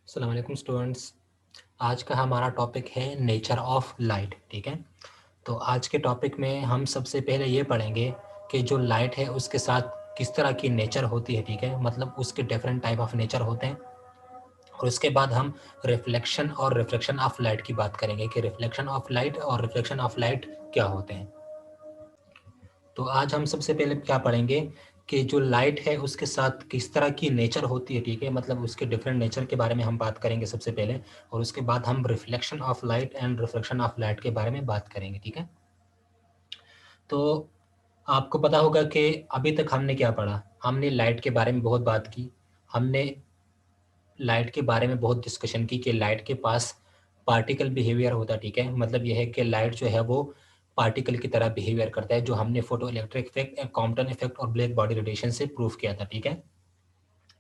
अस्सलाम वालेकुम स्टूडेंट्स। आज का हमारा टॉपिक है नेचर ऑफ लाइट। ठीक है, तो आज के टॉपिक में हम सबसे पहले ये पढ़ेंगे कि जो लाइट है उसके साथ किस तरह की नेचर होती है। ठीक है, मतलब उसके डिफरेंट टाइप ऑफ नेचर होते हैं। और उसके बाद हम रिफ्लेक्शन और रिफ्रैक्शन ऑफ लाइट की बात करेंगे कि रिफ्लेक्शन ऑफ लाइट और रिफ्लेक्शन ऑफ लाइट क्या होते हैं। तो आज हम सबसे पहले क्या पढ़ेंगे कि जो लाइट है उसके साथ किस तरह की नेचर होती है। ठीक है, मतलब उसके डिफरेंट नेचर के बारे में हम बात करेंगे सबसे पहले, और उसके बाद हम reflection of light and refraction of light के बारे में बात करेंगे। ठीक है, तो आपको पता होगा कि अभी तक हमने क्या पढ़ा। हमने लाइट के बारे में बहुत बात की, हमने लाइट के बारे में बहुत डिस्कशन की कि लाइट के पास पार्टिकल बिहेवियर होता है। ठीक है, मतलब यह है कि लाइट जो है वो पार्टिकल की तरह बिहेवियर करता है, जो हमने photo electric effect, Compton effect और ब्लैक बॉडी रेडिएशन से प्रूव किया था। ठीक है,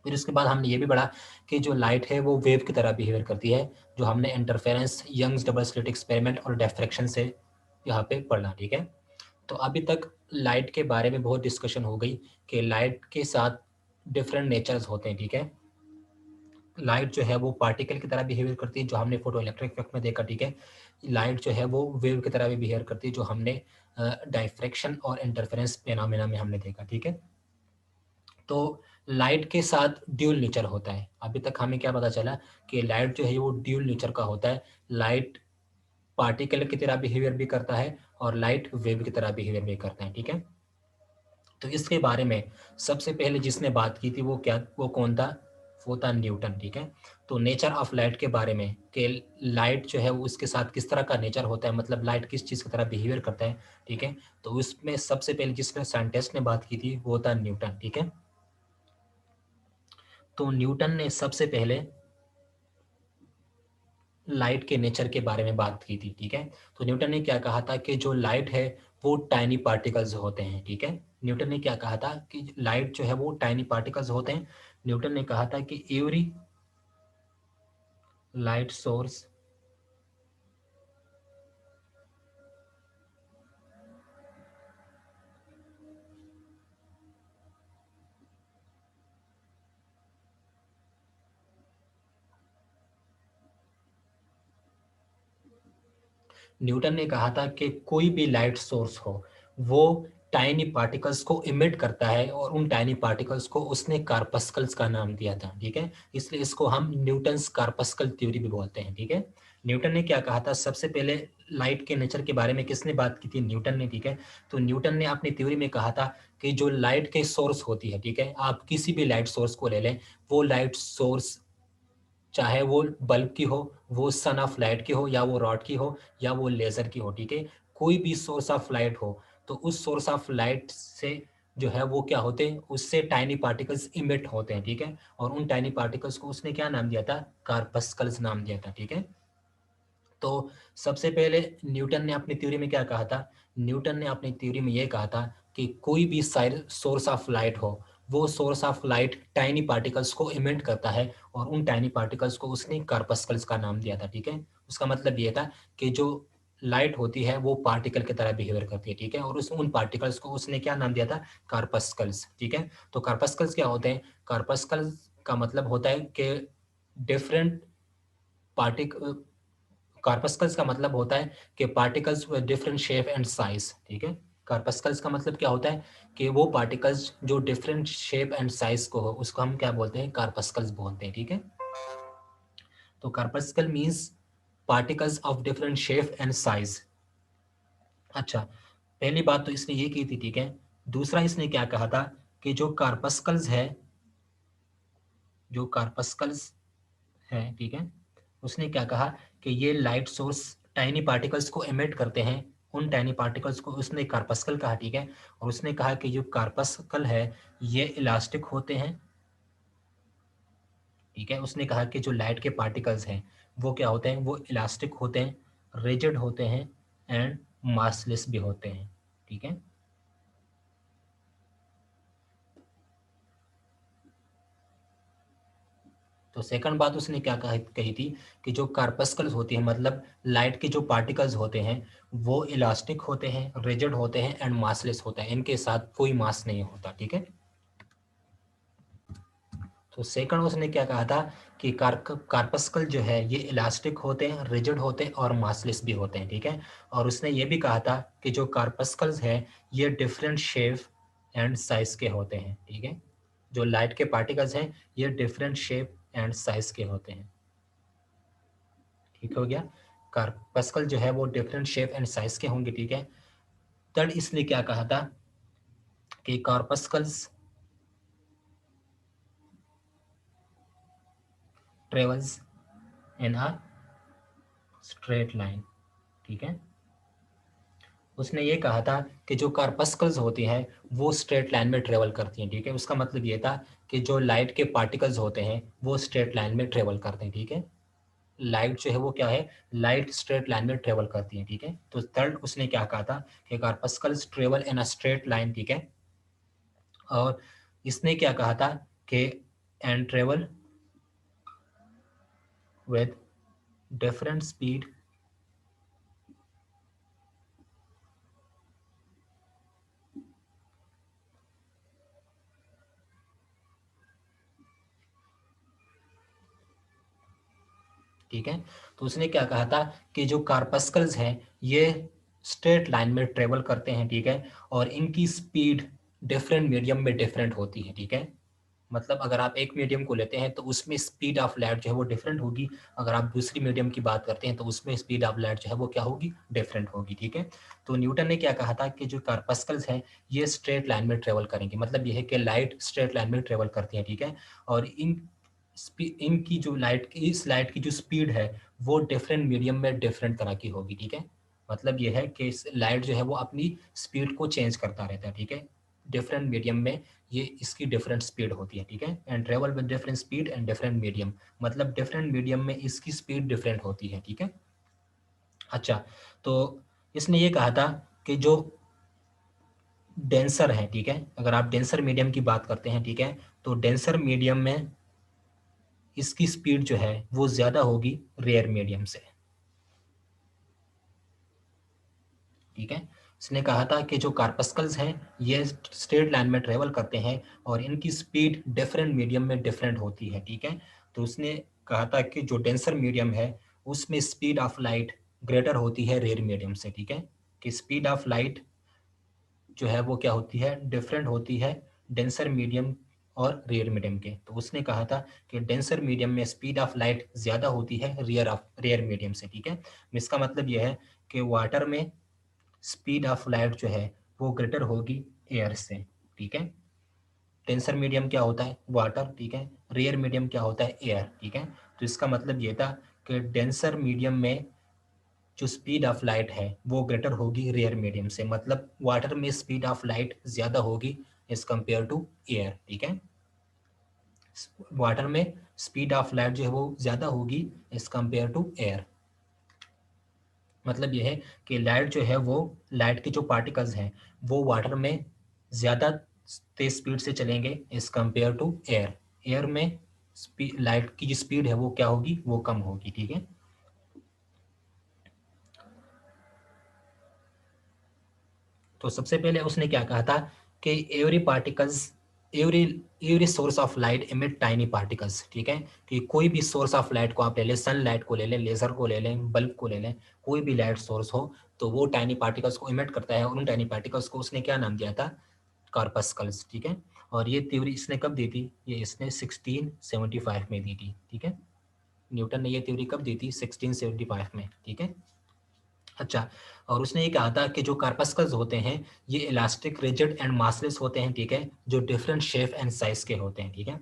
फिर उसके बाद हमने ये भी पढ़ा कि जो लाइट है वो वेव की तरह बिहेवियर करती है, जो हमने interference, Young's double slit experiment और डिफ्रैक्शन से यहाँ पे पढ़ना। ठीक है, तो अभी तक लाइट के बारे में बहुत डिस्कशन हो गई कि लाइट के साथ डिफरेंट नेचर्स होते हैं। ठीक है, लाइट जो है वो पार्टिकल की तरह बिहेवियर करती है, जो हमने फोटो इलेक्ट्रिक इफेक्ट में देखा। ठीक है, लाइट जो है वो वेव की तरह भी बिहेवियर करती है, जो हमने डायफ्रैक्शन और इंटरफेरेंस फेनोमेना में हमने देखा। ठीक है, तो लाइट के साथ ड्यूल नेचर होता है। अभी तक हमें क्या पता चला कि लाइट जो है वो ड्यूल नेचर का होता है। लाइट पार्टिकल की तरह बिहेवियर भी करता है और लाइट वेव की तरह बिहेवियर भी करता है। ठीक है, तो इसके बारे में सबसे पहले जिसने बात की थी वो कौन था? वो था न्यूटन। ठीक है, तो नेचर ऑफ लाइट के बारे में कि लाइट जो है वो उसके साथ किस तरह का नेचर होता है, मतलब लाइट किस चीज़ की तरह बिहेवियर करता है। ठीक है, तो उसमें सबसे पहले जिसने साइंटिस्ट ने बात की थी वो था न्यूटन। ठीक है, तो न्यूटन ने सबसे पहले लाइट के नेचर के बारे में बात की थी। ठीक है, तो न्यूटन ने क्या कहा था कि जो लाइट है वो टाइनी पार्टिकल्स होते हैं। ठीक है, न्यूटन ने क्या कहा था कि लाइट जो है वो टाइनी पार्टिकल्स होते हैं। न्यूटन ने कहा था कि एवरी लाइट सोर्स न्यूटन ने कहा था कि कोई भी लाइट सोर्स हो वो टाइनी पार्टिकल्स को इमिट करता है, और उन टाइनी पार्टिकल्स को उसने कार्पस्कल्स का नाम दिया था। ठीक है, इसलिए इसको हम न्यूटन्स कार्पस्कल थ्योरी भी बोलते हैं। ठीक है, न्यूटन ने क्या कहा था? सबसे पहले लाइट के नेचर के बारे में किसने बात की थी? न्यूटन ने। ठीक है, तो न्यूटन ने अपनी थ्योरी में कहा था कि जो लाइट के सोर्स होती है, ठीक है, आप किसी भी लाइट सोर्स को ले लें, वो लाइट सोर्स चाहे वो बल्ब की हो, वो सन ऑफ लाइट की हो, या वो रॉड की हो, या वो लेज़र की हो। ठीक है, कोई भी सोर्स ऑफ लाइट हो, तो उस सोर्स ऑफ लाइट से जो है वो क्या होते हैं, उससे टाइनी पार्टिकल्स इमिट होते हैं। ठीक है, और उन टाइनी पार्टिकल्स को उसने क्या नाम दिया था? कार्पस्कल्स नाम दिया था। ठीक है, तो सबसे पहले न्यूटन ने अपनी थ्योरी में क्या कहा था? न्यूटन ने अपनी थ्योरी में ये कहा था कि कोई भी सोर्स ऑफ लाइट हो, वो source of light tiny particles को इमिट करता है, और उन टाइनी पार्टिकल्स को उसने कार्पस्कल्स का नाम दिया था। ठीक है, उसका मतलब ये था कि जो लाइट होती है वो पार्टिकल की तरह बिहेवियर करती है। ठीक है, और उस उन पार्टिकल्स को उसने क्या नाम दिया था? कार्पस्कल्स। ठीक है, तो कार्पस्कल्स क्या होते हैं? कार्पस्कल्स का मतलब होता है कि डिफरेंट पार्टिक कार्पस्कल्स का मतलब होता है कि particles with different shape and size. ठीक है, कार्पस्कल्स का मतलब क्या होता है कि वो पार्टिकल्स जो डिफरेंट शेप एंड साइज को हो, उसको हम क्या बोलते हैं? कार्पस्कल्स बोलते हैं। ठीक है, तो corpuscle means particles of different shape and size. अच्छा, पहली बात तो इसने ये की थी। ठीक है, दूसरा इसने क्या कहा था कि जो कार्पस्कल्स है, जो कार्पस्कल्स है, ठीक है, उसने क्या कहा कि ये लाइट सोर्स टाइनी पार्टिकल्स को एमिट करते हैं। उन टाइनी पार्टिकल्स को उसने कार्पस्कल कहा। ठीक है, और उसने कहा कि जो कार्पस्कल है ये इलास्टिक होते हैं। ठीक है, उसने कहा कि जो लाइट के पार्टिकल्स हैं वो क्या होते हैं? वो इलास्टिक होते हैं, रिजिड होते हैं एंड मासलेस भी होते हैं। ठीक है, तो सेकंड बात उसने क्या कही थी कि जो कार्पस्कल्स होती है, मतलब लाइट के जो पार्टिकल्स होते हैं, वो इलास्टिक होते हैं, रिजिड होते हैं एंड मासलेस होता है, इनके साथ कोई मास नहीं होता। ठीक है, तो सेकंड उसने क्या कहा था कि कार्पस्कल जो है ये इलास्टिक होते हैं, रिजिड होते हैं और मासलेस भी होते हैं, ठीक है। और उसने ये भी कहा था कि जो कार्पस्कल्स हैं ये डिफरेंट शेप एंड साइज के होते हैं, ठीक है। जो लाइट के पार्टिकल्स हैं ये डिफरेंट शेप एंड साइज के होते हैं, ठीक हो गया। कार्पस्कल जो है वो डिफरेंट शेप एंड साइज के होंगे, ठीक है। थर्ड इसने क्या कहा था कि corpuscles travels in a straight line, ठीक है। उसने ये कहा था कि जो कार्पस्कल्स होती हैं वो स्ट्रेट लाइन में ट्रेवल करती हैं, ठीक है। उसका मतलब ये था कि जो लाइट के पार्टिकल्स होते हैं वो स्ट्रेट लाइन में ट्रेवल करते हैं, ठीक है। लाइट जो है वो क्या है, लाइट स्ट्रेट लाइन में ट्रेवल करती है, ठीक है। तो थर्ड उसने क्या कहा था कि corpuscles travel in a straight line, ठीक है। और इसने क्या कहा था कि and travel with different speed ठीक है। तो उसने क्या कहा था कि जो कार्पस्कल्स हैं ये स्ट्रेट लाइन में ट्रेवल करते हैं, ठीक है। और इनकी स्पीड डिफरेंट मीडियम में डिफरेंट होती है, ठीक है। मतलब अगर आप एक मीडियम को लेते हैं तो उसमें स्पीड ऑफ लाइट जो है वो डिफरेंट होगी। अगर आप दूसरी मीडियम की बात करते हैं तो उसमें स्पीड ऑफ लाइट जो है वो क्या होगी, डिफरेंट होगी, ठीक है। तो न्यूटन ने क्या कहा था कि जो कार्पस्कल्स हैं ये स्ट्रेट लाइन में ट्रेवल करेंगे, मतलब ये है कि लाइट स्ट्रेट लाइन में ट्रेवल करती है, ठीक है। और इनकी जो लाइट की इस लाइट की जो स्पीड है वो डिफरेंट मीडियम में डिफरेंट तरह की होगी, ठीक है। मतलब ये है कि इस लाइट जो है वो अपनी स्पीड को चेंज करता रहता है, ठीक है। डिफरेंट मीडियम में ये इसकी डिफरेंट स्पीड होती है, ठीक है। And travel with different speed and different medium, मतलब डिफरेंट मीडियम में इसकी स्पीड डिफरेंट होती है, ठीक है। अच्छा, तो इसने ये कहा था कि जो डेंसर है, ठीक है, अगर आप डेंसर मीडियम की बात करते हैं, ठीक है, तो डेंसर मीडियम में इसकी स्पीड जो है वो ज़्यादा होगी रेयर मीडियम से, ठीक है। इसने कहा था कि जो कार्पस्कल्स हैं ये स्ट्रेट लाइन में ट्रेवल करते हैं और इनकी स्पीड डिफरेंट मीडियम में डिफरेंट होती है, ठीक है। तो उसने कहा था कि जो डेंसर मीडियम है उसमें स्पीड ऑफ लाइट ग्रेटर होती है रेयर मीडियम से, ठीक है। कि स्पीड ऑफ लाइट जो है वो क्या होती है, डिफरेंट होती है डेंसर मीडियम और रेयर मीडियम के। तो उसने कहा था कि डेंसर मीडियम में स्पीड ऑफ लाइट ज़्यादा होती है रेयर मीडियम से, ठीक है। इसका मतलब यह है कि वाटर में स्पीड ऑफ लाइट जो है वो ग्रेटर होगी एयर से, ठीक है। डेंसर मीडियम क्या होता है, वाटर, ठीक है। रेयर मीडियम क्या होता है, एयर, ठीक है। तो इसका मतलब ये था कि डेंसर मीडियम में जो स्पीड ऑफ लाइट है वो ग्रेटर होगी रेयर मीडियम से, मतलब वाटर में स्पीड ऑफ लाइट ज़्यादा होगी एज कंपेयर टू एयर, ठीक है। वाटर में स्पीड ऑफ लाइट जो है वो ज़्यादा होगी एज कंपेयर टू एयर। मतलब ये है कि लाइट जो है वो लाइट के जो पार्टिकल्स हैं वो वाटर में ज़्यादा तेज स्पीड से चलेंगे as compared to air. Air में लाइट की जो स्पीड है वो क्या होगी, वो कम होगी, ठीक है। तो सबसे पहले उसने क्या कहा था कि every every source of light emit tiny particles, ठीक है। कि कोई भी सोर्स ऑफ लाइट को आप ले लें, सनलाइट को ले लें, लेजर को ले लें, बल्ब को ले लें, कोई भी लाइट सोर्स हो तो वो टाइनी पार्टिकल्स को इमिट करता है और उन टाइनी पार्टिकल्स को उसने क्या नाम दिया था, कार्पस्कल्स, ठीक है। और ये थ्योरी इसने कब दी थी, ये इसने 1675 में दी थी, ठीक है। न्यूटन ने ये थ्योरी कब दी थी, 1675 में, ठीक है। अच्छा, और उसने ये कहा था कि जो कार्पस्कल्स होते हैं ये इलास्टिक, रिजिड एंड मासलेस होते हैं, ठीक है, जो डिफरेंट शेप एंड साइज के होते हैं, ठीक है।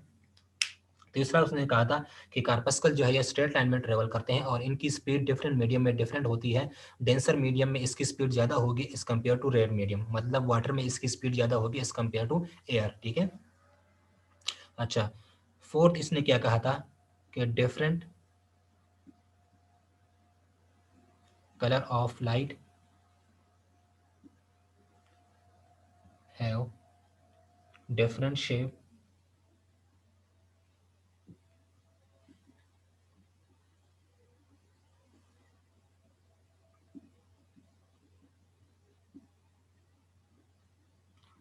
तीसरा उसने कहा था कि कार्पस्कल जो है ये स्ट्रेट लाइन में ट्रेवल करते हैं और इनकी स्पीड डिफरेंट मीडियम में डिफरेंट होती है। डेंसर मीडियम में इसकी स्पीड ज़्यादा होगी as compared to rare medium, मतलब वाटर में इसकी स्पीड ज़्यादा होगी एज कम्पेयर टू एयर, ठीक है। अच्छा, फोर्थ इसने क्या कहा था कि different colour of light have different shape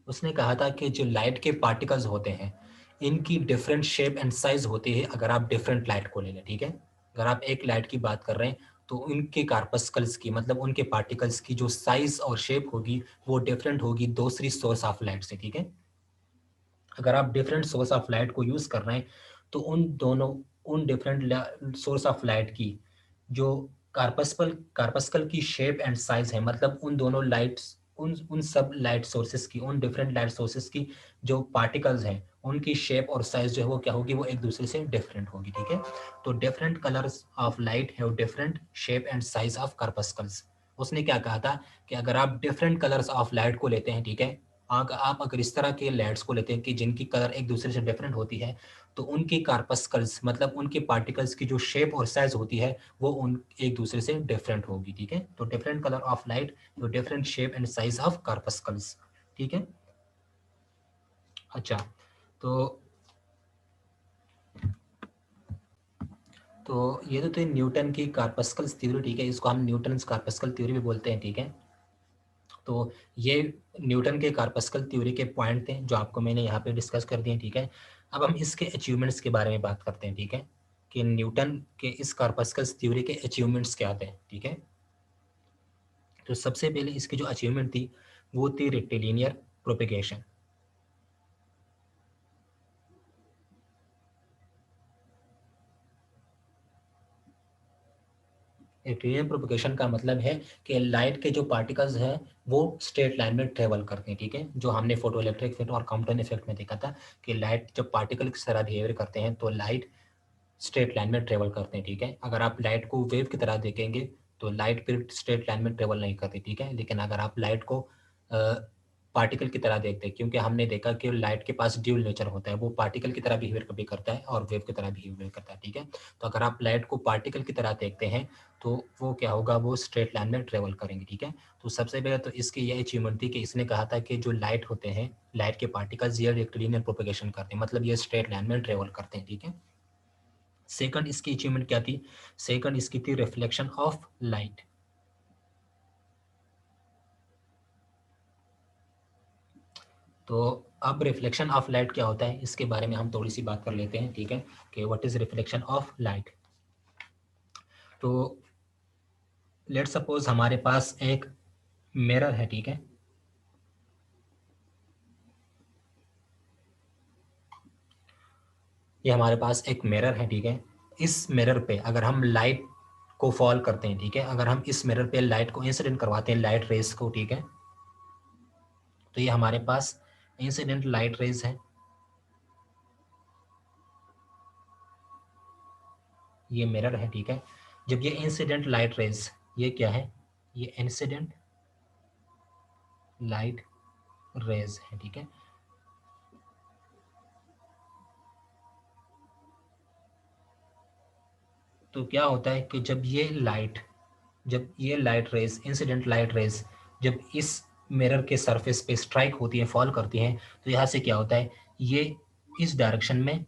उसने कहा था कि जो लाइट के पार्टिकल्स होते हैं इनकी डिफरेंट शेप एंड साइज होती है अगर आप डिफरेंट लाइट को ले लें, ठीक है। अगर आप एक लाइट की बात कर रहे हैं तो उनके कार्पस्कल्स की मतलब उनके पार्टिकल्स की जो साइज और शेप होगी वो डिफरेंट होगी दूसरी सोर्स ऑफ लाइट से, ठीक है। अगर आप डिफरेंट सोर्स ऑफ लाइट को यूज़ कर रहे हैं तो उन डिफरेंट सोर्स ऑफ लाइट की जो कार्पस्कल की शेप एंड साइज है, मतलब उन दोनों लाइट्स उन उन सब लाइट सोर्सेस की, उन डिफरेंट लाइट सोर्सेस की जो पार्टिकल्स हैं उनकी शेप और साइज जो है वो क्या होगी, वो एक दूसरे से डिफरेंट होगी, ठीक है। तो different colours of light have different shape and size of corpuscles. उसने क्या कहा था कि अगर आप डिफरेंट कलर्स ऑफ लाइट को लेते हैं, ठीक है, आप अगर इस तरह के लाइट्स को लेते हैं कि जिनकी कलर एक दूसरे से डिफरेंट होती है, तो उनकी कार्पस्कल्स मतलब उनके पार्टिकल्स की जो शेप और साइज होती है वो उन एक दूसरे से डिफरेंट होगी, ठीक है। तो डिफरेंट कलर ऑफ लाइट तो different shape and size of corpuscles, ठीक है। अच्छा, तो ये तो थी न्यूटन की कार्पस्कल्स थ्योरी, ठीक है। इसको हम न्यूटन कार्पस्कल थ्योरी भी बोलते हैं, ठीक है। तो ये न्यूटन के कार्पस्कल थ्योरी के पॉइंट थे जो आपको मैंने यहाँ पे डिस्कस कर दिए, ठीक है। अब हम इसके अचीवमेंट्स के बारे में बात करते हैं, ठीक है, कि न्यूटन के इस कार्पस्कल्स थ्योरी के अचीवमेंट्स क्या थे, ठीक है। तो सबसे पहले इसकी जो अचीवमेंट थी वो थी रेक्टिलिनियर प्रोपेगेशन। रेक्टिलिनियर प्रोपेगेशन का मतलब है कि लाइट के जो पार्टिकल्स हैं वो स्ट्रेट लाइन में ट्रेवल करते हैं, ठीक है। जो हमने फोटो इलेक्ट्रिक इफेक्ट और कॉम्पटन इफेक्ट में देखा था कि लाइट जब पार्टिकल की तरह बिहेवियर करते हैं तो लाइट स्ट्रेट लाइन में ट्रेवल करते हैं, ठीक है। अगर आप लाइट को वेव की तरह देखेंगे तो लाइट फिर स्ट्रेट लाइन में ट्रेवल नहीं करती, ठीक है। लेकिन अगर आप लाइट को पार्टिकल की तरह देखते हैं, क्योंकि हमने देखा कि लाइट के पास ड्यूल नेचर होता है, वो पार्टिकल की तरह बिहेवियर कभी करता है और वेव की तरह बिहेवियर करता है, ठीक है। तो अगर आप लाइट को पार्टिकल की तरह देखते हैं तो वो क्या होगा, वो स्ट्रेट लाइन में ट्रेवल करेंगे, ठीक है। तो सबसे पहले तो इसकी ये अचीवमेंट थी कि इसने कहा था कि जो लाइट होते हैं, लाइट के पार्टिकल्स ये रेक्टिलिनियर प्रोपेगेशन करते हैं, मतलब ये स्ट्रेट लाइन में ट्रेवल करते हैं, ठीक है। सेकंड इसकी अचीवमेंट क्या थी, सेकंड इसकी थी रिफ्लेक्शन ऑफ लाइट। तो अब रिफ्लेक्शन ऑफ लाइट क्या होता है इसके बारे में हम थोड़ी सी बात कर लेते हैं, ठीक है, कि what is reflection of light. तो लेट सपोज हमारे पास एक मिरर है, ठीक है। ये हमारे पास एक मिरर है, ठीक है। इस मिरर पे अगर हम लाइट को फॉल करते हैं, ठीक है, अगर हम इस मिरर पे लाइट को इंसिडेंट करवाते हैं, लाइट रेस को, ठीक है, तो ये हमारे पास इंसिडेंट लाइट रेज है। ये मिरर है, ठीक है। जब ये इंसिडेंट लाइट रेज, ये क्या है, ये इंसिडेंट लाइट रेज है, ठीक है। तो क्या होता है कि जब ये light rays, incident light rays जब इस मिरर के सरफेस पे स्ट्राइक होती है, फॉल करती हैं, तो यहाँ से क्या होता है, ये इस डायरेक्शन में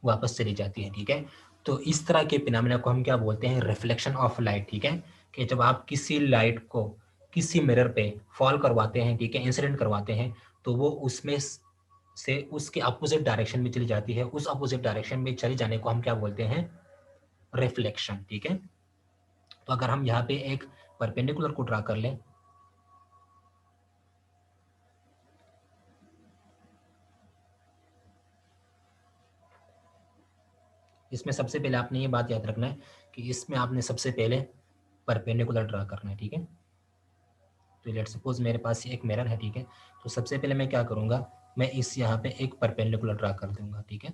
वापस चली जाती है, ठीक है। तो इस तरह के फिनोमेना को हम क्या बोलते हैं, रिफ्लेक्शन ऑफ लाइट, ठीक है। कि जब आप किसी लाइट को किसी मिरर पे फॉल करवाते हैं, ठीक है, इंसिडेंट करवाते हैं, तो वो उसमें से उसके अपोजिट डायरेक्शन में चली जाती है, उस अपोजिट डायरेक्शन में चले जाने को हम क्या बोलते हैं, रिफ्लेक्शन, ठीक है। तो अगर हम यहाँ पे एक परपेंडिकुलर को ड्रा कर लें, इसमें सबसे पहले आपने ये बात याद रखना है कि इसमें आपने सबसे पहले परपेंडिकुलर ड्रा करना है, ठीक है। तो लेट सपोज मेरे पास ये एक मिरर है, ठीक है। तो सबसे पहले मैं क्या करूँगा, मैं इस यहाँ पे एक परपेंडिकुलर ड्रा कर दूंगा, ठीक है।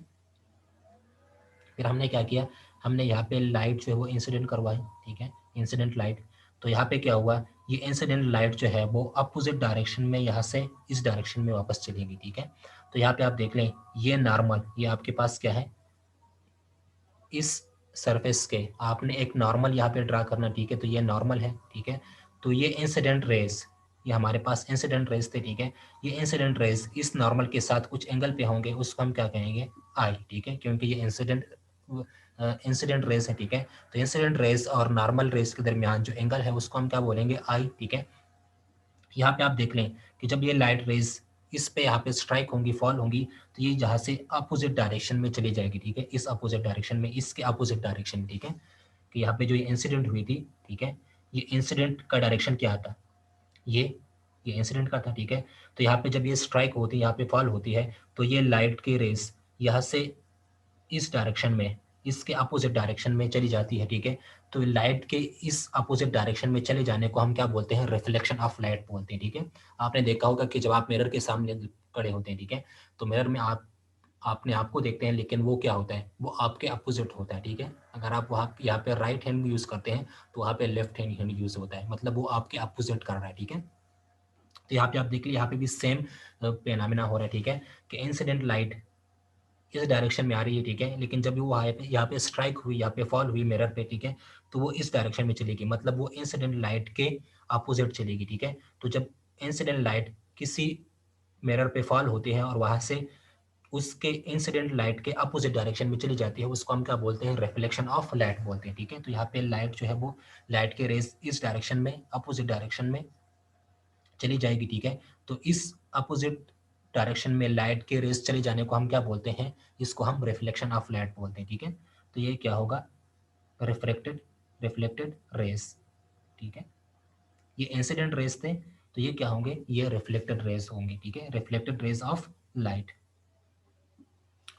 फिर हमने क्या किया, हमने यहाँ पे लाइट जो है वो इंसिडेंट करवाई, ठीक है, इंसिडेंट लाइट। तो यहाँ पे क्या हुआ, ये इंसिडेंट लाइट जो है वो अपोजिट डायरेक्शन में यहाँ से इस डायरेक्शन में वापस चलेगी, ठीक है। तो यहाँ पे आप देख लें, ये नॉर्मल, ये आपके पास क्या है, इस सरफेस के आपने एक नॉर्मल यहाँ पे ड्रा करना, ठीक है। तो ये नॉर्मल है, ठीक है। तो ये इंसिडेंट रेज, ये हमारे पास इंसिडेंट रेज थे, ठीक है। ये इंसिडेंट रेज इस नॉर्मल के साथ कुछ एंगल पे होंगे, उसको हम क्या कहेंगे, आई, ठीक है, क्योंकि ये इंसिडेंट रेज है, ठीक है। तो इंसिडेंट रेज और नॉर्मल रेज के दरमियान जो एंगल है उसको हम क्या बोलेंगे, आई, ठीक है। यहाँ पे आप देख लें कि जब ये लाइट रेज इस पे यहाँ पे स्ट्राइक होंगी, फॉल होंगी, तो ये यहाँ से अपोजिट डायरेक्शन में चली जाएगी, ठीक है, इस अपोजिट डायरेक्शन में, इसके अपोजिट डायरेक्शन में, ठीक है। कि यहाँ पे जो ये इंसिडेंट हुई थी, ठीक है, ये इंसिडेंट का डायरेक्शन क्या था, ये इंसिडेंट का था, ठीक है। तो यहाँ पे जब ये स्ट्राइक होती है, यहाँ पे फॉल होती है, तो ये लाइट की रेस यहाँ से इस डायरेक्शन में, इसके अपोजिट डायरेक्शन में चली जाती है, ठीक है। तो लाइट के इस अपोजिट डायरेक्शन में चले जाने को हम क्या बोलते हैं, रिफ्लेक्शन ऑफ लाइट बोलते हैं, ठीक है। आपने देखा होगा कि जब आप मिरर के सामने खड़े होते हैं, ठीक है, तो मिरर में आप अपने आप को देखते हैं, लेकिन वो क्या होता है, वो आपके अपोजिट होता है, ठीक है। अगर आप वहाँ यहाँ पे राइट हैंड यूज़ करते हैं तो वहाँ पे लेफ्ट हैंड यूज़ होता है, मतलब वो आपके अपोजिट कर रहा है, ठीक है। तो यहाँ पे आप देख लीजिए, यहाँ पे भी सेम फेनोमेना हो रहा है, ठीक है, कि इंसिडेंट लाइट इस डायरेक्शन में आ रही है, ठीक है, लेकिन जब वो यहाँ पे स्ट्राइक हुई, यहाँ पे फॉल हुई मिरर पे, ठीक है, तो वो इस डायरेक्शन में चलेगी, मतलब वो इंसिडेंट लाइट के अपोजिट चलेगी, ठीक है। तो जब इंसिडेंट लाइट किसी मिरर पे फॉल होती है और वहां से उसके इंसिडेंट लाइट के अपोजिट डायरेक्शन में चली जाती है, उसको हम क्या बोलते हैं, रिफ्लेक्शन ऑफ लाइट बोलते हैं, ठीक है। तो यहाँ पे लाइट जो है वो लाइट के रेज इस डायरेक्शन में, अपोजिट डायरेक्शन में चली जाएगी, ठीक है। तो इस अपोजिट डायरेक्शन में लाइट के रेस चले जाने को हम क्या बोलते हैं, इसको हम रिफ्लेक्शन ऑफ लाइट बोलते हैं, ठीक है। तो ये क्या होगा, रिफ्लेक्टेड रिफ्लेक्टेड रेस, ठीक है। ये इंसिडेंट रेस थे, तो ये क्या होंगे, ये रिफ्लेक्टेड रेस होंगे, ठीक है, रिफ्लेक्टेड रेस ऑफ लाइट।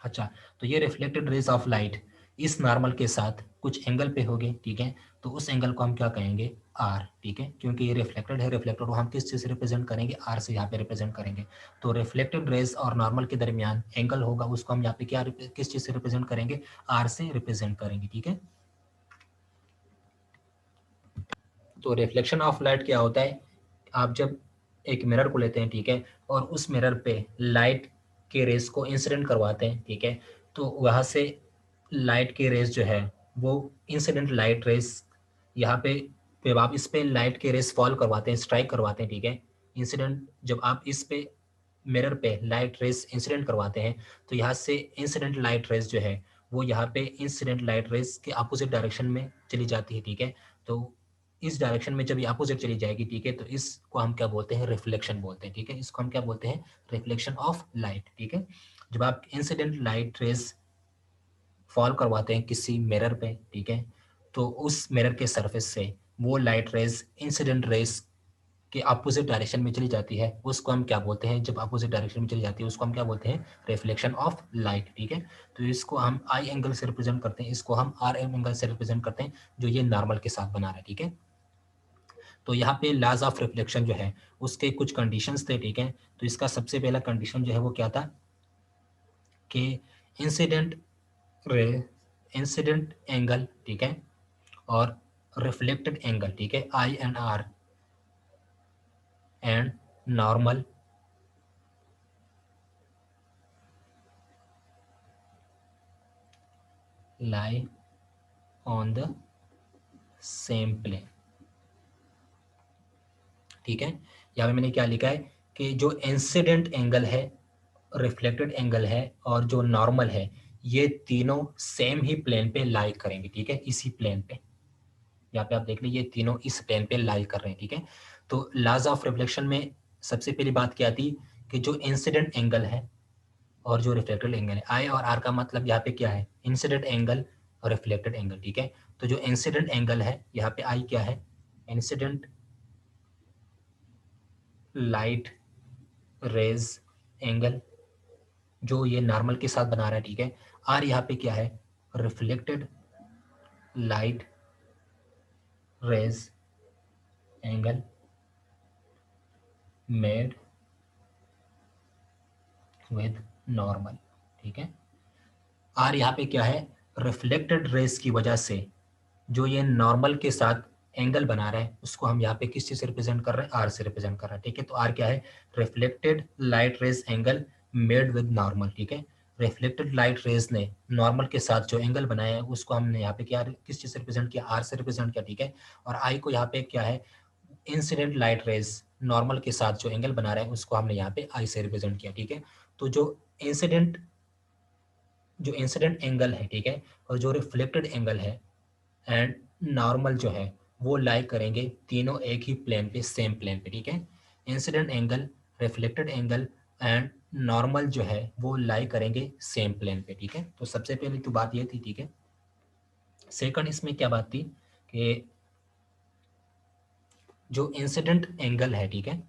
अच्छा, तो ये रिफ्लेक्टेड रेज ऑफ लाइट इस नॉर्मल के साथ कुछ एंगल पे होगी, ठीक है। तो उस एंगल को हम क्या कहेंगे, आर, ठीक है, क्योंकि ये रिफ्लेक्टेड है, रिफ्लेक्टेड को हम किस चीज़ से रिप्रेजेंट करेंगे, आर से यहाँ पे रिप्रेजेंट करेंगे। तो रिफ्लेक्टेड रेज और नॉर्मल के दरमियान एंगल होगा, उसको हम यहाँ पे क्या किस चीज़ से रिप्रेजेंट करेंगे, आर से रिप्रेजेंट करेंगे, ठीक है। तो रिफ्लेक्शन ऑफ लाइट क्या होता है, आप जब एक मिरर को लेते हैं, ठीक है, और उस मिरर पे लाइट के रेस को इंसिडेंट करवाते हैं, ठीक है, तो वहाँ से लाइट की रेस जो है वो इंसिडेंट लाइट रेस यहाँ पे, जब आप इस पे लाइट के रेस फॉल करवाते हैं, स्ट्राइक करवाते हैं, ठीक है, इंसिडेंट, जब आप इस पे मिरर पे लाइट रेस इंसिडेंट करवाते हैं, तो यहाँ से इंसिडेंट लाइट रेस जो है वो यहाँ पे इंसिडेंट लाइट रेस के अपोजिट डायरेक्शन में चली जाती है, ठीक है। तो इस डायरेक्शन में जब ये अपोजिट चली जाएगी, ठीक है, तो इसको हम क्या बोलते हैं, रिफ्लेक्शन बोलते हैं, ठीक है, इसको हम क्या बोलते हैं, रिफ्लेक्शन ऑफ लाइट, ठीक है। जब आप इंसिडेंट लाइट रेस फॉल करवाते हैं किसी मिरर पे, ठीक है, तो उस मिरर के सरफेस से वो लाइट रेज इंसिडेंट रेस के अपोजिट डायरेक्शन में चली जाती है, उसको हम क्या बोलते हैं, जब अपोजिट डायरेक्शन में चली जाती है उसको हम क्या बोलते हैं, रिफ्लेक्शन ऑफ लाइट, ठीक है। तो इसको हम आई एंगल से रिप्रेजेंट करते हैं, इसको हम आर एंगल से रिप्रेजेंट करते हैं, जो ये नॉर्मल के साथ बना रहा है, ठीक है। तो यहाँ पे लॉज ऑफ रिफ्लेक्शन जो है उसके कुछ कंडीशंस थे, ठीक है। तो इसका सबसे पहला कंडीशन जो है वो क्या था, कि इंसिडेंट रे इंसिडेंट एंगल, ठीक है, और रिफ्लेक्टेड एंगल, ठीक है, I and R and normal lie on the same plane, ठीक है। यहाँ पे मैंने क्या लिखा है कि जो इंसिडेंट एंगल है, रिफ्लेक्टेड एंगल है और जो नॉर्मल है, ये तीनों सेम ही प्लेन पे लाई करेंगे, ठीक है, इसी प्लेन पे। यहाँ पे आप देख लीजिए तीनों इस प्लेन पे लाई कर रहे हैं, ठीक है। तो लॉज ऑफ रिफ्लेक्शन में सबसे पहली बात क्या थी, कि जो इंसिडेंट एंगल है और जो रिफ्लेक्टेड एंगल है, आई और आर का मतलब यहाँ पे क्या है, इंसिडेंट एंगल और रिफ्लेक्टेड एंगल, ठीक है। तो जो इंसिडेंट एंगल है यहाँ पे आई क्या है, इंसिडेंट लाइट रेज एंगल, जो ये नॉर्मल के साथ बना रहा है, ठीक है। आर यहाँ पे क्या है, reflected light rays angle made with normal, ठीक है। आर यहाँ पे क्या है, रिफ्लेक्टेड रेस की वजह से जो ये नॉर्मल के साथ एंगल बना रहा है उसको हम यहाँ पे किस चीज से रिप्रेजेंट कर रहे हैं, आर से रिप्रेजेंट कर रहे हैं, ठीक है। तो आर क्या है, reflected light rays angle made with normal, ठीक है। रिफ्लेक्टेड लाइट रेज ने नॉर्मल के साथ जो एंगल बनाया है उसको हमने यहाँ पे क्या किस चीज से रिप्रेजेंट किया, आर से रिप्रेजेंट किया, ठीक है। और आई को यहाँ पे क्या है, इंसिडेंट लाइट रेज नॉर्मल के साथ जो एंगल बना रहा है उसको हमने यहाँ पे आई से रिप्रेजेंट किया, ठीक है। तो इंसिडेंट जो इंसिडेंट एंगल है, ठीक है, और जो रिफ्लेक्टेड एंगल है एंड नॉर्मल जो है वो लाई करेंगे तीनों एक ही प्लेन पे, सेम प्लेन पे, ठीक है। Incident angle, reflected angle, and normal जो है वो लाई करेंगे सेम प्लेन पे, ठीक है। तो सबसे पहले तो बात ये थी, ठीक है। सेकंड इसमें क्या बात थी कि जो इंसिडेंट एंगल है, ठीक है,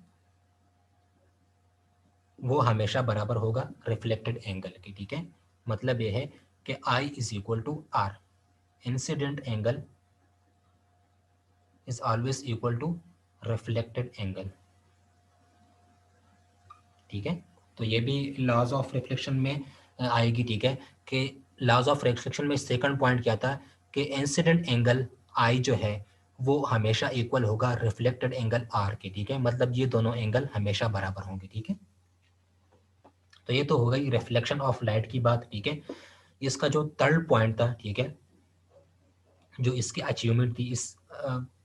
वो हमेशा बराबर होगा रिफ्लेक्टेड एंगल के, ठीक है। मतलब ये है कि I is equal to R, incident angle is always equal to reflected angle, ठीक है। तो ये भी लॉज ऑफ रिफ्लेक्शन में आएगी, ठीक है। कि लॉज ऑफ रिफ्लेक्शन में सेकंड पॉइंट क्या था कि इंसिडेंट एंगल आई जो है वो हमेशा इक्वल होगा रिफ्लेक्टेड एंगल आर के, ठीक है। मतलब ये दोनों एंगल हमेशा बराबर होंगे, ठीक है। तो ये तो हो गई रिफ्लेक्शन ऑफ लाइट की बात, ठीक है। इसका जो थर्ड पॉइंट था, ठीक है, जो इसकी अचीवमेंट थी इस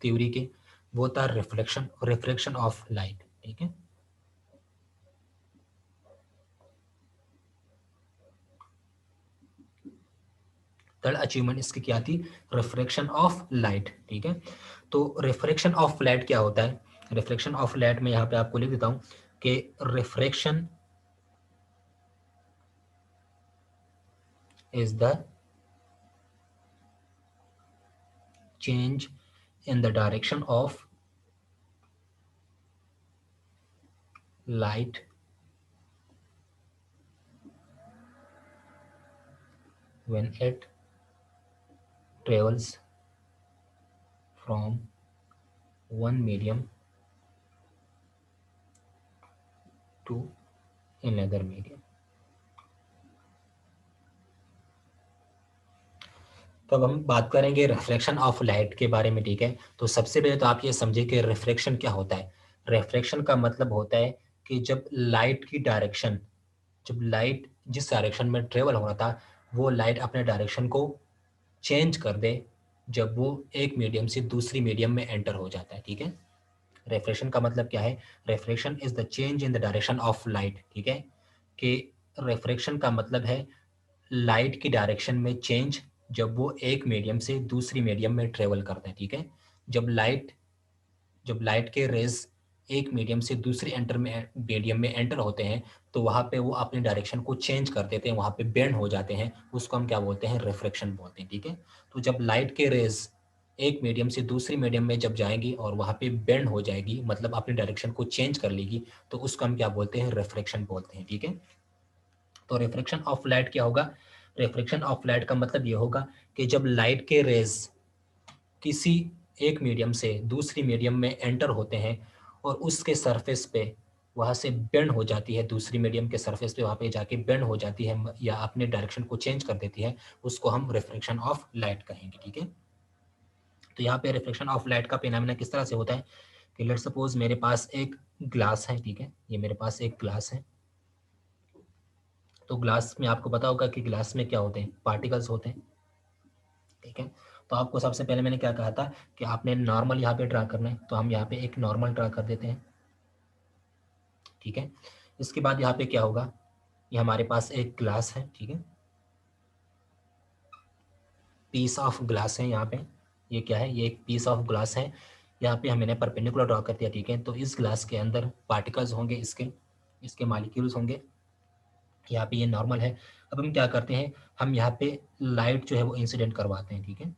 थ्योरी के, वो था रिफ्लेक्शन ऑफ लाइट, ठीक है। थर्ड अचीवमेंट इसकी क्या थी? रिफ्रैक्शन ऑफ लाइट, ठीक है। तो रिफ्रैक्शन ऑफ लाइट क्या होता है? रिफ्रैक्शन ऑफ लाइट में यहाँ पे आपको लिख देता हूँ कि refraction is the change in the direction of light when it travels from one medium to another medium। तो अब हम बात करेंगे रिफ्रैक्शन ऑफ लाइट के बारे में, ठीक है। तो सबसे पहले तो आप ये समझिए कि रिफ्रैक्शन क्या होता है। रिफ्रैक्शन का मतलब होता है कि जब लाइट की डायरेक्शन, जब लाइट जिस डायरेक्शन में ट्रेवल हो रहा था वो लाइट अपने डायरेक्शन को चेंज कर दे जब वो एक मीडियम से दूसरी मीडियम में एंटर हो जाता है, ठीक है। रिफ्रैक्शन का मतलब क्या है? Refraction is the change in the direction of light, ठीक है। कि रिफ्रैक्शन का मतलब है लाइट की डायरेक्शन में चेंज जब वो एक मीडियम से दूसरी मीडियम में ट्रेवल करता है, ठीक है। जब लाइट के रेज एक मीडियम से दूसरी मीडियम में एंटर होते हैं तो वहाँ पे वो अपनी डायरेक्शन को चेंज कर देते हैं, वहाँ पे बेंड हो जाते हैं, उसको हम क्या बोलते हैं? रिफ्रैक्शन बोलते हैं, ठीक है। तो जब लाइट के रेज एक मीडियम से दूसरी मीडियम में जब जाएंगी और वहाँ पे बेंड हो जाएगी, मतलब अपनी डायरेक्शन को चेंज कर लेगी, तो उसको हम क्या बोलते हैं? रिफ्रैक्शन बोलते हैं, ठीक है। तो रिफ्रैक्शन ऑफ लाइट क्या होगा? रिफ्रैक्शन ऑफ लाइट का मतलब ये होगा कि जब लाइट के रेज किसी एक मीडियम से दूसरी मीडियम में एंटर होते हैं और उसके सरफेस पे वहाँ से बेंड हो जाती है, दूसरी मीडियम के सरफेस पे वहाँ पे जाके बेंड हो जाती है या अपने डायरेक्शन को चेंज कर देती है, उसको हम रिफ्रैक्शन ऑफ लाइट कहेंगे, ठीक है। तो यहाँ पे रिफ्लेक्शन ऑफ लाइट का फिनोमेना किस तरह से होता है कि लेट्स सपोज मेरे पास एक ग्लास है, ठीक है। ये मेरे पास एक ग्लास है। तो ग्लास में आपको पता होगा कि ग्लास में क्या होते हैं? पार्टिकल्स होते हैं, ठीक है। तो आपको सबसे पहले मैंने क्या कहा था कि आपने नॉर्मल यहाँ पे ड्रा करना है, तो हम यहाँ पे एक नॉर्मल ड्रा कर देते हैं, ठीक है। इसके बाद यहाँ पे क्या होगा? ये हमारे पास एक ग्लास है, ठीक है, पीस ऑफ ग्लास है यहाँ पे। ये क्या है? ये एक पीस ऑफ ग्लास है। यहाँ पे हमने परपेंडिकुलर ड्रॉ कर दिया, ठीक है। तो इस ग्लास के अंदर पार्टिकल्स होंगे, इसके इसके मॉलिक्यूल्स होंगे। यहाँ पे ये नॉर्मल है। अब हम क्या करते हैं? हम यहाँ पे लाइट जो है वो इंसिडेंट करवाते हैं, ठीक है।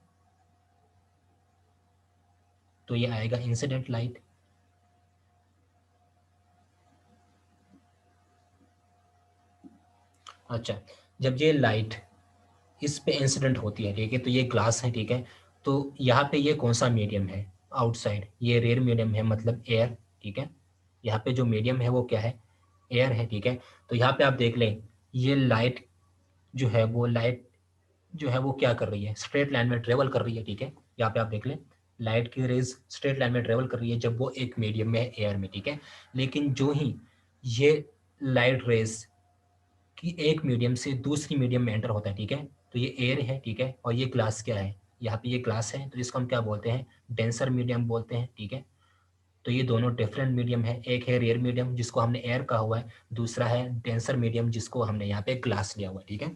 तो ये आएगा इंसिडेंट लाइट। अच्छा, जब ये लाइट इस पे इंसिडेंट होती है, ठीक है, तो ये ग्लास है, ठीक है। तो यहाँ पे ये कौन सा मीडियम है? आउटसाइड, ये रेयर मीडियम है, मतलब एयर, ठीक है। यहाँ पे जो मीडियम है वो क्या है? एयर है, ठीक है। तो यहाँ पे आप देख लें, ये लाइट जो है वो क्या कर रही है? स्ट्रेट लाइन में ट्रेवल कर रही है, ठीक है। यहाँ पे आप देख लें, लाइट की रेज स्ट्रेट लाइन में ट्रेवल कर रही है जब वो एक मीडियम में है, एयर में, ठीक है। लेकिन जो ही ये लाइट रेज कि एक मीडियम से दूसरी मीडियम में एंटर होता है, ठीक है। तो ये एयर है, ठीक है, और ये ग्लास क्या है? यहाँ पे ये ग्लास है, तो इसको हम क्या बोलते हैं? डेंसर मीडियम बोलते हैं, ठीक है। तो ये दोनों डिफरेंट मीडियम है, एक है रेयर मीडियम जिसको हमने एयर कहा हुआ है, दूसरा है डेंसर मीडियम जिसको हमने यहाँ पे ग्लास लिया हुआ है, ठीक है।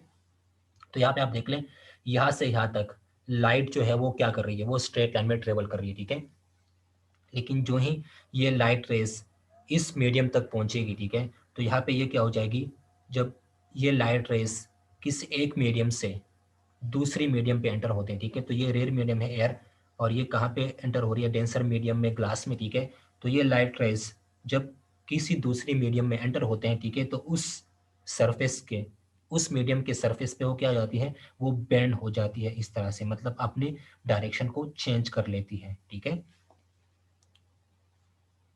तो यहाँ पे आप देख लें, यहाँ से यहाँ तक लाइट जो है वो क्या कर रही है? वो स्ट्रेट लाइन में ट्रेवल कर रही है, ठीक है। लेकिन जो ही ये लाइट रेस इस मीडियम तक पहुंचेगी, ठीक है, तो यहाँ पे ये क्या हो जाएगी, जब ये लाइट रेस किसी एक मीडियम से दूसरी मीडियम पे एंटर होते हैं, ठीक है। तो ये रेयर मीडियम है एयर, और ये कहाँ पे एंटर हो रही है, डेंसर मीडियम में, ग्लास में, ठीक है। तो ये लाइट रेस जब किसी दूसरी मीडियम में एंटर होते हैं, ठीक है, तो उस सरफेस के, उस मीडियम के सरफेस पे वो क्या हो जाती है, वो बेंड हो जाती है इस तरह से, मतलब अपनी डायरेक्शन को चेंज कर लेती है, ठीक है।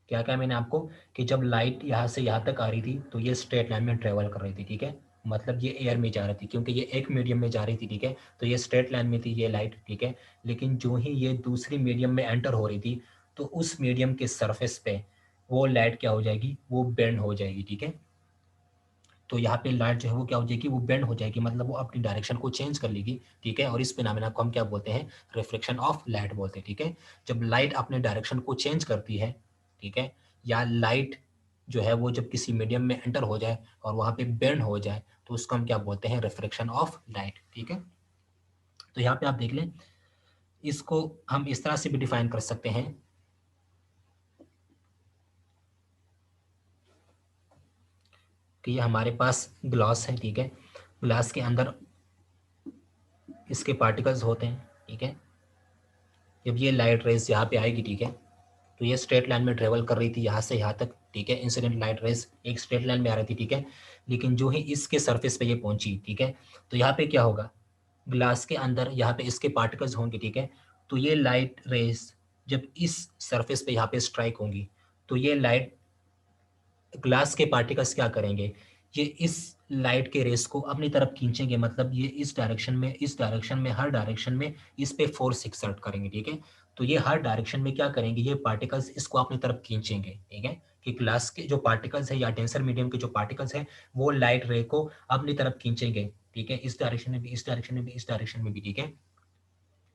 क्या कहा मैंने आपको कि जब लाइट यहाँ से यहाँ तक आ रही थी तो ये स्ट्रेट लाइन में ट्रेवल कर रही थी, ठीक है। मतलब ये एयर में जा रही थी क्योंकि ये एक मीडियम में जा रही थी, ठीक है। तो ये स्ट्रेट लाइन में थी ये लाइट, ठीक है। लेकिन जो ही ये दूसरी मीडियम में एंटर हो रही थी तो उस मीडियम के सरफेस पे वो लाइट क्या हो जाएगी, वो बेंड हो जाएगी, ठीक है। तो यहाँ पे लाइट जो है वो क्या हो जाएगी, वो बेंड हो जाएगी, मतलब वो अपनी डायरेक्शन को चेंज कर लेगी, ठीक है। और इस फिनोमेना को हम क्या बोलते हैं, रिफ्लेक्शन ऑफ लाइट बोलते हैं, ठीक है। जब लाइट अपने डायरेक्शन को चेंज करती है, ठीक है, या लाइट जो है वो जब किसी मीडियम में एंटर हो जाए और वहाँ पे बेंड हो जाए तो उसको हम क्या बोलते हैं, रिफ्लेक्शन ऑफ लाइट, ठीक है। तो यहाँ पे आप देख लें, इसको हम इस तरह से भी डिफाइन कर सकते हैं कि ये हमारे पास ग्लास है, ठीक है। ग्लास के अंदर इसके पार्टिकल्स होते हैं, ठीक है। जब ये लाइट रेज यहाँ पे आएगी, ठीक है, तो ये स्ट्रेट लाइन में ट्रेवल कर रही थी यहाँ से यहाँ तक, ठीक है। इंसिडेंट लाइट रेज एक स्ट्रेट लाइन में आ रही थी, ठीक है। लेकिन जो ही इसके सरफेस पे ये पहुंची, ठीक है, तो यहाँ पे क्या होगा, ग्लास के अंदर यहाँ पे इसके पार्टिकल्स होंगे, ठीक है। तो ये लाइट रेज जब इस सरफेस पे यहाँ पे स्ट्राइक होंगी तो ये लाइट, ग्लास के पार्टिकल्स क्या करेंगे, ये इस लाइट के रेस को अपनी तरफ खींचेंगे, मतलब ये इस डायरेक्शन में, इस डायरेक्शन में, हर डायरेक्शन में इस पे फोर्स एक्सर्ट करेंगे, ठीक है। तो ये हर डायरेक्शन में क्या करेंगे, ये पार्टिकल्स इसको अपनी तरफ खींचेंगे, ठीक है। कि ग्लास के जो पार्टिकल्स है या डेंसर मीडियम के जो पार्टिकल्स है वो लाइट रे को अपनी तरफ खींचेंगे, ठीक है। इस डायरेक्शन में भी, इस डायरेक्शन में भी, इस डायरेक्शन में भी, ठीक है।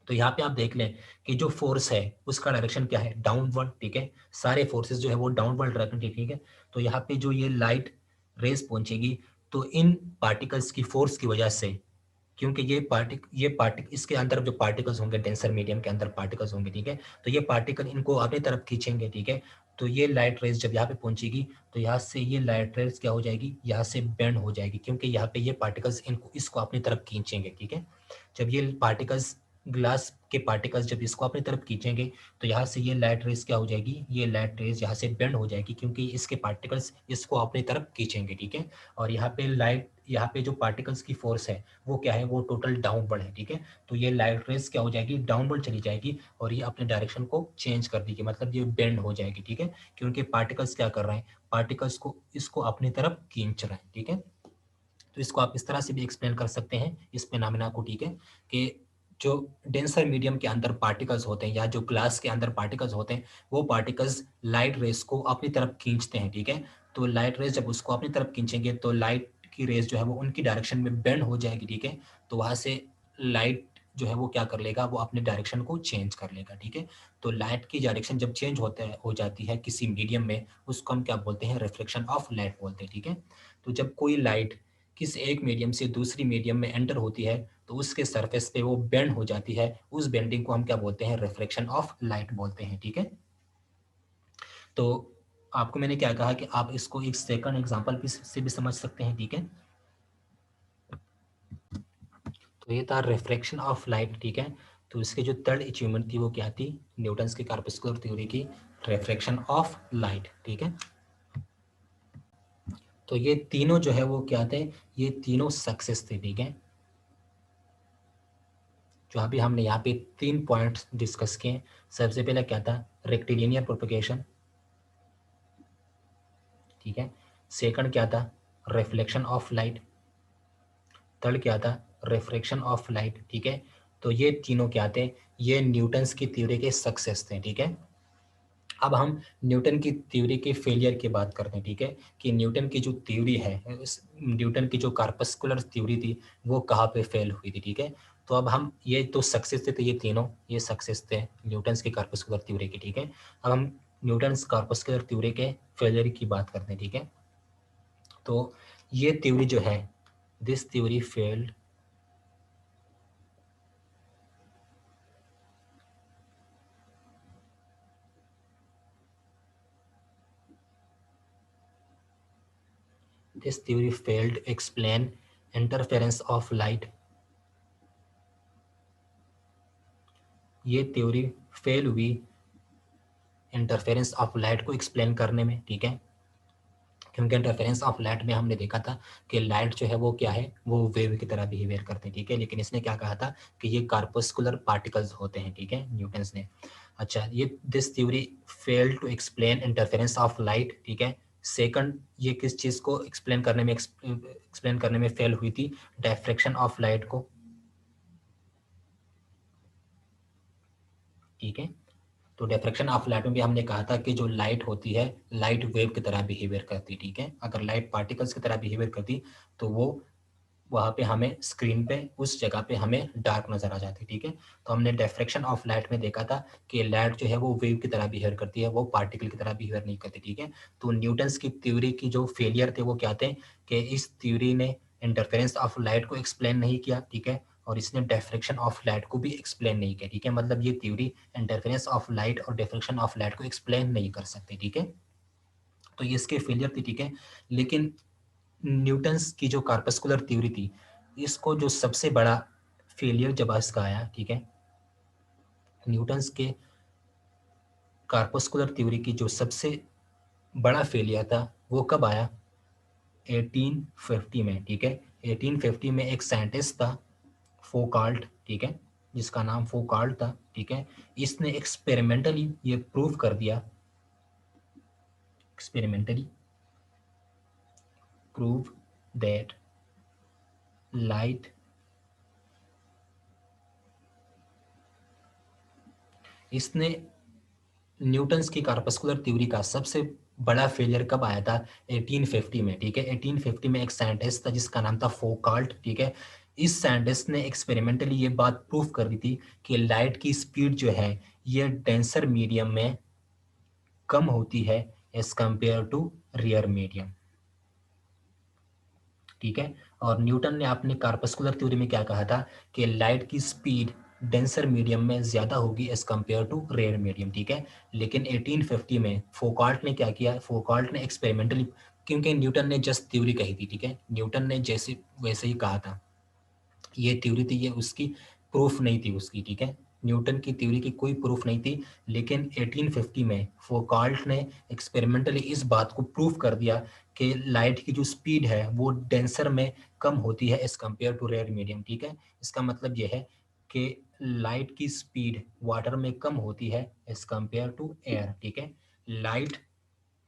तो यहाँ पे आप देख लें कि जो फोर्स है उसका डायरेक्शन क्या है, डाउनवर्ड, ठीक है। सारे फोर्सेस जो है वो डाउनवर्ड डायरेक्शन, ठीक है। तो यहाँ पे जो ये लाइट रेस पहुंचेगी तो इन पार्टिकल्स की फोर्स की वजह से, क्योंकि ये पार्टिक इसके अंदर जो पार्टिकल्स होंगे, डेंसर मीडियम के अंदर पार्टिकल्स होंगे, ठीक है। तो ये पार्टिकल इनको अपनी तरफ खींचेंगे, ठीक है। तो ये लाइट रेस जब यहाँ पे पहुंचेगी तो यहाँ से ये लाइट रेस क्या हो जाएगी, यहाँ से बेंड हो जाएगी, क्योंकि यहाँ पे ये पार्टिकल्स इनको, इसको अपनी तरफ खींचेंगे, ठीक है। जब ये पार्टिकल्स, ग्लास के पार्टिकल्स जब इसको अपनी तरफ खींचेंगे तो यहाँ से ये लाइट रेस क्या हो जाएगी, ये लाइट रेस यहाँ से बेंड हो जाएगी क्योंकि इसके पार्टिकल्स इसको अपनी तरफ खींचेंगे, ठीक है। और यहाँ पे लाइट, यहाँ पे जो पार्टिकल्स की फोर्स है वो क्या है, वो टोटल डाउनवर्ड है, ठीक है। तो ये लाइट रेस क्या हो जाएगी, डाउनवर्ड चली जाएगी और ये अपने डायरेक्शन को चेंज कर देगी, मतलब ये बेंड हो जाएगी, ठीक है। क्योंकि पार्टिकल्स क्या कर रहे हैं, पार्टिकल्स को इसको अपनी तरफ खींच रहे हैं, ठीक है। तो इसको आप इस तरह से भी एक्सप्लेन कर सकते हैं इस फिनोमेना को, ठीक है। कि जो डेंसर मीडियम के अंदर पार्टिकल्स होते हैं या जो ग्लास के अंदर पार्टिकल्स होते हैं वो पार्टिकल्स लाइट रेस को अपनी तरफ खींचते हैं, ठीक है। तो लाइट रेस जब उसको अपनी तरफ खींचेंगे तो लाइट की रेस जो है वो उनकी डायरेक्शन में बेंड हो जाएगी, ठीक है। तो वहाँ से लाइट जो है वो क्या कर लेगा, वो अपने डायरेक्शन को चेंज कर लेगा, ठीक है। तो लाइट की डायरेक्शन जब चेंज होता है, हो जाती है किसी मीडियम में, उसको हम क्या बोलते हैं, रिफ्लेक्शन ऑफ लाइट बोलते हैं, ठीक है। तो जब कोई लाइट किस एक मीडियम से दूसरी मीडियम में एंटर होती है तो उसके सरफेस पे वो बेंड हो जाती है, उस बेंडिंग को हम क्या बोलते हैं, रिफ्लेक्शन ऑफ लाइट बोलते हैं, ठीक है। तो आपको मैंने क्या कहा कि आप इसको एक सेकंड एग्जांपल भी से भी समझ सकते हैं, ठीक है। तो ये था रिफ्लेक्शन ऑफ लाइट, ठीक है। तो इसके जो थर्ड अचीवमेंट थी वो क्या थी, न्यूटन्स की कॉर्पस्कुलर थ्योरी की रिफ्लेक्शन ऑफ लाइट, ठीक है। तो ये तीनों जो है वो क्या थे, ये तीनों सक्सेस थे, ठीक है। जो अभी हमने यहाँ पे 3 पॉइंट्स डिस्कस किए। सबसे पहले क्या था, रेक्टिलिनियर प्रोपगेशन, ठीक है। सेकंड क्या था, रिफ्लेक्शन ऑफ लाइट। थर्ड क्या था, रिफ्रैक्शन ऑफ लाइट, ठीक है। तो ये तीनों क्या थे, ये न्यूटन्स की थ्योरी के सक्सेस थे, ठीक है। अब हम न्यूटन की थ्योरी के फेलियर की बात करते हैं, ठीक है। कि न्यूटन की जो थ्योरी है, न्यूटन की जो कार्पस्कुलर थ्योरी थी वो कहाँ पे फेल हुई थी, ठीक है। तो अब हम, ये तो सक्सेस थे, तो ये तीनों ये सक्सेस थे न्यूटन्स की कार्पस्कुलर थ्योरी की, ठीक है। अब हम न्यूटन्स कार्पस्कुलर थ्योरी के फेलियर की बात करते हैं, ठीक है। तो ये थ्योरी जो है, this theory failed this theory failed explain interference of light. ये थ्योरी फेल हुई इंटरफेरेंस ऑफ लाइट को एक्सप्लेन करने में, ठीक है। क्योंकि इंटरफेरेंस ऑफ लाइट में हमने देखा था कि लाइट जो है वो क्या है, वो वेव की तरह बिहेवियर करते हैं, ठीक है। लेकिन इसने क्या कहा था कि ये कार्पस्कुलर पार्टिकल्स होते हैं, ठीक है, न्यूटन्स ने। अच्छा, ये this theory fail to explain interference of light, ठीक है। सेकंड, ये किस चीज़ को एक्सप्लेन करने में फेल हुई थी? डायफ्रेक्शन ऑफ लाइट को, ठीक है। तो डिफ्रैक्शन ऑफ लाइट में भी हमने कहा था कि जो लाइट होती है, लाइट वेव की तरह बिहेवियर करती है, ठीक है। अगर लाइट पार्टिकल्स की तरह बिहेवियर करती तो वो वहाँ पे हमें स्क्रीन पे उस जगह पे हमें डार्क नज़र आ जाती, ठीक है। तो हमने डिफ्रैक्शन ऑफ लाइट में देखा था कि लाइट जो है वो वेव की तरह बिहेवियर करती है, वो पार्टिकल की तरह बिहेवियर नहीं करती, ठीक है। तो न्यूटन्स की थ्योरी की जो फेलियर थे वो क्या थे कि इस थ्योरी ने इंटरफेरेंस ऑफ लाइट को एक्सप्लेन नहीं किया, ठीक है, और इसने डिफ्रैक्शन ऑफ लाइट को भी एक्सप्लेन नहीं किया, ठीक है। मतलब ये थ्योरी इंटरफेरेंस ऑफ लाइट और डिफ्रैक्शन ऑफ लाइट को एक्सप्लेन नहीं कर सकती, ठीक है। तो ये इसके फेलियर थी, ठीक है। लेकिन न्यूटन्स की जो कार्पस्कुलर थ्योरी थी, इसको जो सबसे बड़ा फेलियर जब इसका आया, ठीक है, न्यूटन्स के कार्पस्कुलर थ्योरी की जो सबसे बड़ा फेलियर था वो कब आया? 1850 में, ठीक है। 1850 में एक साइंटिस्ट था फोकाल्ट, ठीक है, जिसका नाम फोकाल्ट था, ठीक है। इसने एक्सपेरिमेंटली ये प्रूव कर दिया, एक्सपेरिमेंटली प्रूव दैट लाइट, इसने न्यूटन्स की कार्पस्कुलर थ्योरी का सबसे बड़ा फेलियर कब आया था? 1850 में, ठीक है। 1850 में एक साइंटिस्ट था जिसका नाम था फोकाल्ट, ठीक है। इस साइंटिस्ट ने एक्सपेरिमेंटली ये बात प्रूफ कर दी थी कि लाइट की स्पीड जो है ये डेंसर मीडियम में कम होती है as compared to rare medium, ठीक है। और न्यूटन ने अपनी कार्पस्कुलर थ्योरी में क्या कहा था कि लाइट की स्पीड डेंसर मीडियम में ज़्यादा होगी as compared to rare medium, ठीक है। लेकिन 1850 में फोकाल्ट ने क्या किया? फोकाल्ट ने एक्सपेरिमेंटली, क्योंकि न्यूटन ने जस्ट थ्योरी कही थी, ठीक है, न्यूटन ने जैसे वैसे ही कहा था, ये थ्योरी थी, ये उसकी प्रूफ नहीं थी उसकी, ठीक है। न्यूटन की थ्योरी की कोई प्रूफ नहीं थी। लेकिन 1850 में फोकाल्ट ने एक्सपेरिमेंटली इस बात को प्रूफ कर दिया कि लाइट की जो स्पीड है वो डेंसर में कम होती है as compared to rare medium, ठीक है। इसका मतलब यह है कि लाइट की स्पीड वाटर में कम होती है एज कंपेयर टू एयर, ठीक है। लाइट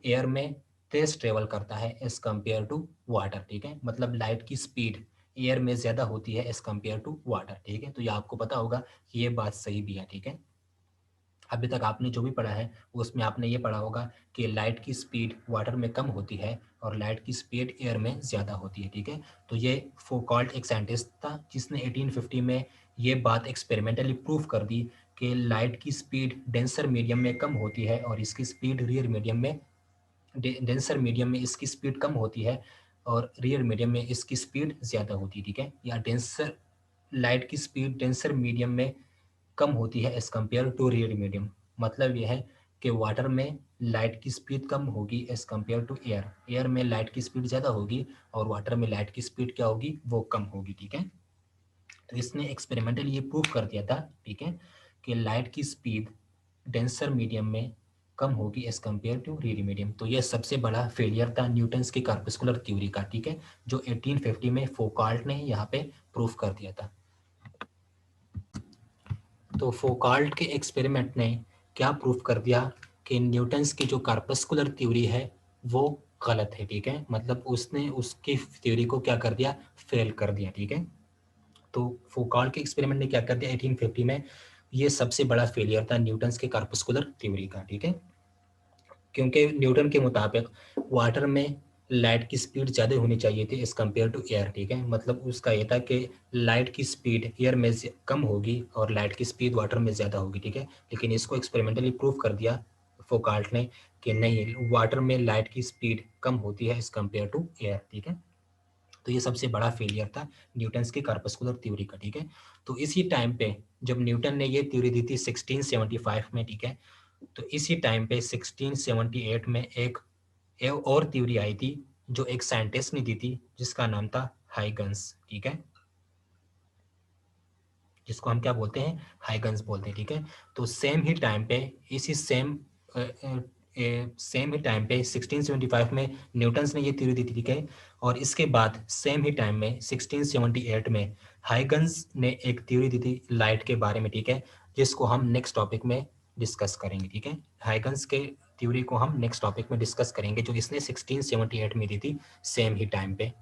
एयर में तेज ट्रेवल करता है एज कंपेयर टू वाटर, ठीक है। मतलब लाइट की स्पीड एयर में ज़्यादा होती है एज कंपेयर टू वाटर, ठीक है। तो ये आपको पता होगा कि ये बात सही भी है, ठीक है। अभी तक आपने जो भी पढ़ा है उसमें आपने ये पढ़ा होगा कि लाइट की स्पीड वाटर में कम होती है और लाइट की स्पीड एयर में ज़्यादा होती है, ठीक है। तो ये फोकाल्ट एक साइंटिस्ट था जिसने 1850 में ये बात एक्सपेरिमेंटली प्रूफ कर दी कि लाइट की स्पीड डेंसर मीडियम में कम होती है और इसकी स्पीड रियर मीडियम में, डेंसर मीडियम में इसकी स्पीड कम होती है और रियर मीडियम में इसकी स्पीड ज़्यादा होती है, ठीक है। या डेंसर लाइट की स्पीड डेंसर मीडियम में कम होती है as compared to rare medium. मतलब यह है कि वाटर में लाइट की स्पीड कम होगी as compared to air, air में लाइट की स्पीड ज़्यादा होगी और वाटर में लाइट की स्पीड क्या होगी? वो कम होगी, ठीक है। तो इसने एक्सपेरिमेंटली ये प्रूव कर दिया था, ठीक है, कि लाइट की स्पीड डेंसर मीडियम में कम होगी as compared to real medium. तो ये सबसे बड़ा फेलियर था न्यूटन्स की कार्पस्कुलर थ्योरी का, ठीक है, जो 1850 में फोकाल्ट ने यहाँ पे प्रूफ कर दिया था। तो फोकाल्ट के एक्सपेरिमेंट ने क्या प्रूफ कर दिया कि न्यूटन्स की जो कार्पस्कुलर थ्योरी है वो गलत है, ठीक है। मतलब उसने उसकी थ्योरी को क्या कर दिया? फेल कर दिया, ठीक है। तो फोकाल्ट के एक्सपेरिमेंट ने क्या कर दिया 1850 में? ये सबसे बड़ा फेलियर था न्यूटन्स के कार्पस्कुलर थ्योरी का, ठीक है। क्योंकि न्यूटन के मुताबिक वाटर में लाइट की स्पीड ज़्यादा होनी चाहिए थी एज कम्पेयर टू एयर, ठीक है। मतलब उसका ये था कि लाइट की स्पीड एयर में कम होगी और लाइट की स्पीड वाटर में ज़्यादा होगी, ठीक है। लेकिन इसको एक्सपेरिमेंटली प्रूव कर दिया फोकाल्ट ने कि नहीं, वाटर में लाइट की स्पीड कम होती है एज कम्पेयर टू एयर, ठीक है। तो ये सबसे बड़ा फेलियर था न्यूटन्स की कार्पस्कुलर थ्योरी का, ठीक है। तो इसी टाइम पे जब न्यूटन ने ये थ्योरी दी थी 1675 में, ठीक है, तो इसी टाइम पे 1678 में एक और थ्योरी आई थी जो एक साइंटिस्ट ने दी थी जिसका नाम था हाइगन्स, ठीक है, जिसको हम क्या बोलते हैं, हाइगन्स बोलते हैं, ठीक है। तो सेम ही टाइम पे, इसी सेम ही टाइम पे 1675 में न्यूटन्स ने ये थ्योरी दी थी, ठीक है। और इसके बाद सेम ही टाइम में 1678 में हाइगन्स ने एक थ्योरी दी थी लाइट के बारे में, ठीक है, जिसको हम नेक्स्ट टॉपिक में डिस्कस करेंगे, ठीक है। हाइगन्स के थ्योरी को हम नेक्स्ट टॉपिक में डिस्कस करेंगे, जो इसने 1678 में दी थी सेम ही टाइम पे।